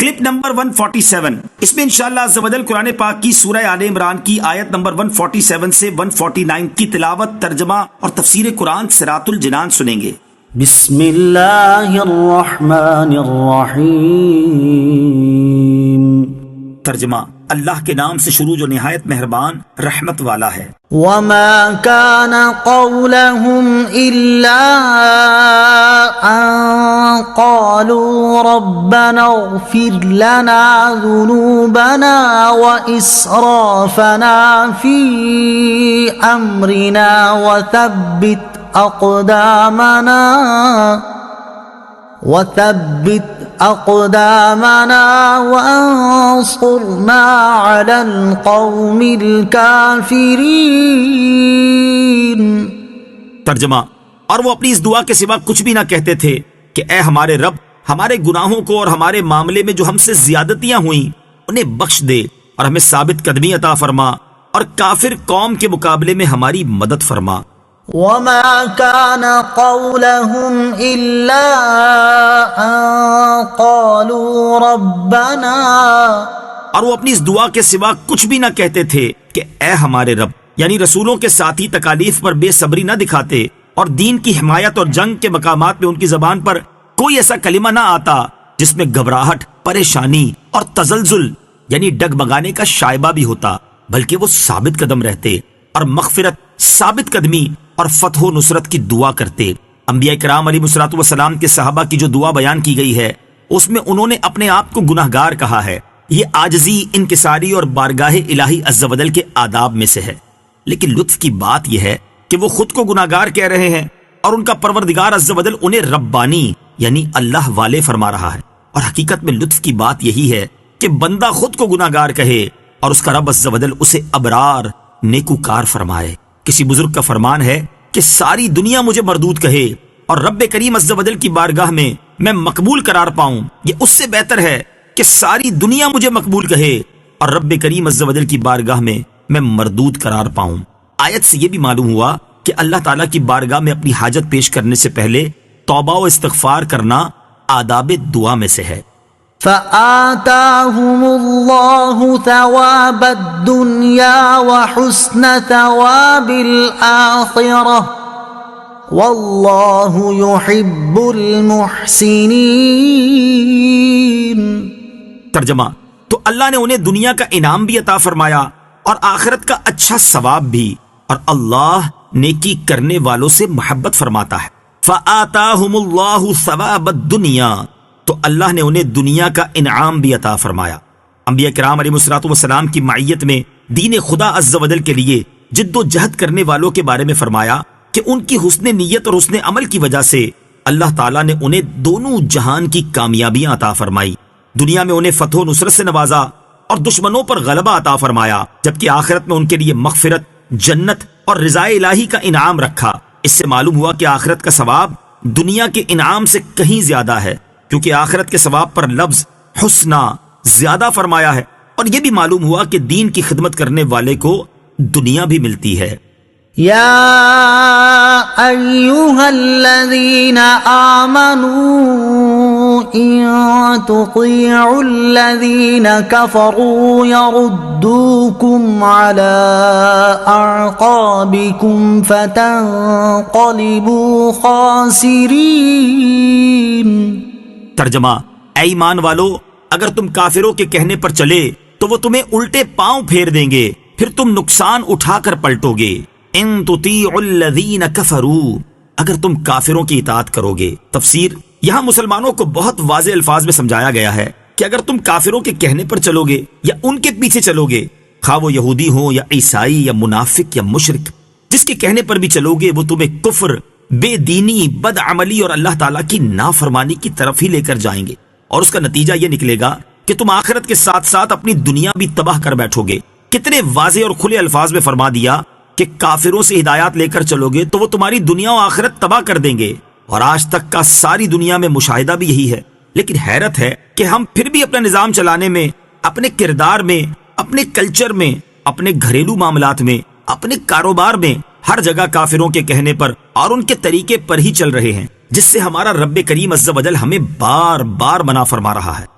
Clip number 147، اس میں انشاءاللہ عز و جل قرآن پاک کی سورہ آل عمران کی آیت نمبر 147 سے 149 کی تلاوت، ترجمہ اور تفسیر قرآن صراط الجنان سنیں گے۔ بسم اللہ الرحمن الرحیم۔ ترجمہ، اللہ کے نام سے شروع جو نہایت مہربان رحمت والا ہے۔ وما كان قولهم إلا أن قالوا ربنا اغفر لنا ذنوبنا وإسرافنا في أمرنا وثبت أقدامنا وانصرنا على القوم الكافرين۔ ترجمہ، اور وہ اپنی اس دعا کے سوا کچھ بھی نہ کہتے تھے کہ اے ہمارے رب، ہمارے گناہوں کو اور ہمارے معاملے میں جو ہم سے زیادتیاں ہوئیں انہیں بخش دے اور ہمیں ثابت قدمی عطا فرما اور کافر قوم کے مقابلے میں ہماری مدد فرما۔ وما كان قولهم إلا أن قالوا ربنا، اور وہ اپنی اس دعا کے سوا کچھ بھی نہ کہتے تھے کہ اے ہمارے رب، یعنی رسولوں کے ساتھی تکالیف پر بے صبری نہ دکھاتے اور دین کی حمایت اور جنگ کے مقامات میں ان کی زبان پر کوئی ایسا کلمہ نہ آتا جس میں گھبراہٹ، پریشانی اور تزلزل یعنی ڈگمگانے کا شائبہ بھی ہوتا، بلکہ وہ ثابت قدم رہتے اور مغفرت، ثابت قدمی اور فتح و نصرت کی دعا کرتے۔ انبیاء کرام علیہ الصلوۃ والسلام کے صحابہ کی جو دعا بیان کی گئی ہے اس میں انہوں نے اپنے آپ کو گناہگار کہا ہے۔ یہ عاجزی، انکساری اور بارگاہ الہی عز و جل کے آداب میں سے ہے، لیکن لطف کی بات یہ ہے کہ وہ خود کو گناہگار کہہ رہے ہیں اور ان کا پروردگار عز و جل انہیں ربانی یعنی اللہ والے فرما رہا ہے۔ اور حقیقت میں لطف کی بات یہی ہے کہ بندہ خود کو گناہگار کہے اور اس کا رب عز و جل اسے ابرار، نیکوکار فرمائے۔ کسی بزرگ کا فرمان ہے کہ ساری دنیا مجھے مردود کہے اور رب کریم عز و جل کی بارگاہ میں میں مقبول قرار پاؤں، یہ اس سے بہتر ہے کہ ساری دنیا مجھے مقبول کہے اور رب کریم عز و جل کی بارگاہ میں میں مردود قرار پاؤں۔ آیت سے یہ بھی معلوم ہوا کہ اللہ تعالیٰ کی بارگاہ میں اپنی حاجت پیش کرنے سے پہلے توبہ و استغفار کرنا آداب دعا میں سے ہے۔ فآتاهم الله ثواب الدنيا وحسن ثواب الآخرة والله يحب المحسنين۔ ترجمہ، تو اللہ نے انہیں دنیا کا انعام بھی عطا فرمایا اور آخرت کا اچھا ثواب بھی، اور اللہ نیکی کرنے والوں سے محبت فرماتا ہے۔ فآتاهم الله ثواب الدنيا، تو اللہ نے انہیں دنیا کا انعام بھی عطا فرمایا۔ انبیاء کرام علیہ الصلوۃ والسلام کی معیت میں دین خدا عز و جل کے لیے جد و جہد کرنے والوں کے بارے میں فرمایا کہ ان کی حسن نیت اور حسن عمل کی وجہ سے اللہ تعالیٰ نے انہیں دونوں جہان کی کامیابیاں عطا فرمائی۔ دنیا میں انہیں فتح و نصرت سے نوازا اور دشمنوں پر غلبہ عطا فرمایا، جبکہ آخرت میں ان کے لیے مغفرت، جنت اور رضا الہی کا انعام رکھا۔ اس سے معلوم ہوا کہ آخرت کا ثواب دنیا کے انعام سے کہیں زیادہ ہے، کیونکہ آخرت کے ثواب پر لفظ حسنہ زیادہ فرمایا ہے، اور یہ بھی معلوم ہوا کہ دین کی خدمت کرنے والے کو دنیا بھی ملتی ہے۔ یا ایھا الذین آمنوا ان تطیعوا الذین کفروا یردوکم علی اعقابکم فتنقلبوا خاسرین۔ ترجمہ، اے ایمان والو، اگر تم کافروں کے کہنے پر چلے تو وہ تمہیں الٹے پاؤں پھیر دیں گے، پھر تم نقصان اٹھا کر پلٹو گے۔ ان تطیعوا الذین کفروا، اگر تم کافروں کی اطاعت کرو گے۔ تفسیر، یہاں مسلمانوں کو بہت واضح الفاظ میں سمجھایا گیا ہے کہ اگر تم کافروں کے کہنے پر چلو گے یا ان کے پیچھے چلو گے، خواہ وہ یہودی ہو یا عیسائی یا منافق یا مشرک، جس کے کہنے پر بھی چلو گے وہ تمہیں کفر، بے دینی، بد عملی اور اللہ تعالیٰ کی نافرمانی کی طرف ہی لے کر جائیں گے، اور اس کا نتیجہ یہ نکلے گا کہ تم آخرت کے ساتھ ساتھ اپنی دنیا بھی تباہ کر بیٹھو گے۔ کتنے واضح اور کھلے الفاظ میں فرما دیا کہ کافروں سے ہدایات لے کر چلو گے تو وہ تمہاری دنیا و آخرت تباہ کر دیں گے، اور آج تک کا ساری دنیا میں مشاہدہ بھی یہی ہے۔ لیکن حیرت ہے کہ ہم پھر بھی اپنا نظام چلانے میں، اپنے کردار میں، اپنے کلچر میں، اپنے گھریلو معاملات میں، اپنے کاروبار میں ہر جگہ کافروں کے کہنے پر اور ان کے طریقے پر ہی چل رہے ہیں، جس سے ہمارا رب کریم عز و جل ہمیں بار بار منع فرما رہا ہے۔